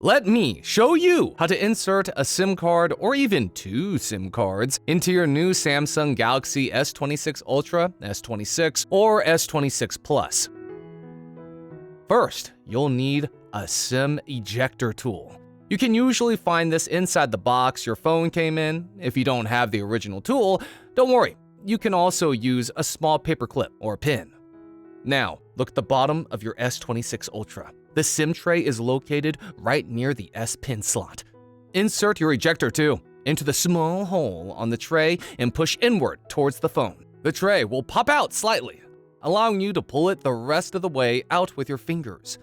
Let me show you how to insert a SIM card or even two SIM cards into your new Samsung Galaxy S26 Ultra, S26, or S26 Plus. First, you'll need a SIM ejector tool. You can usually find this inside the box your phone came in. If you don't have the original tool, don't worry, you can also use a small paper clip or pin. Now, look at the bottom of your S26 Ultra. The SIM tray is located right near the S pin slot. Insert your ejector too into the small hole on the tray and push inward towards the phone. The tray will pop out slightly, allowing you to pull it the rest of the way out with your fingers.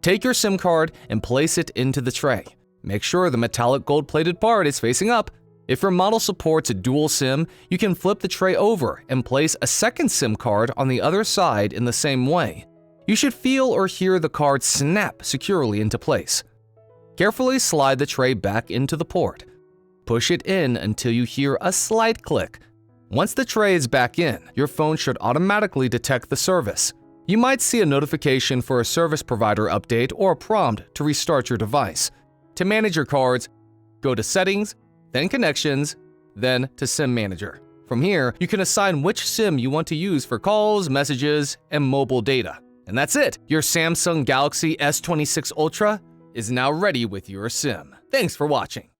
Take your SIM card and place it into the tray. Make sure the metallic gold-plated part is facing up. If your model supports a dual SIM, you can flip the tray over and place a second SIM card on the other side in the same way. You should feel or hear the card snap securely into place. Carefully slide the tray back into the port. Push it in until you hear a slight click. Once the tray is back in, your phone should automatically detect the service. You might see a notification for a service provider update or a prompt to restart your device. To manage your cards, go to Settings, then Connections, then to SIM Manager. From here, you can assign which SIM you want to use for calls, messages, and mobile data. And that's it! Your Samsung Galaxy S26 Ultra is now ready with your SIM. Thanks for watching.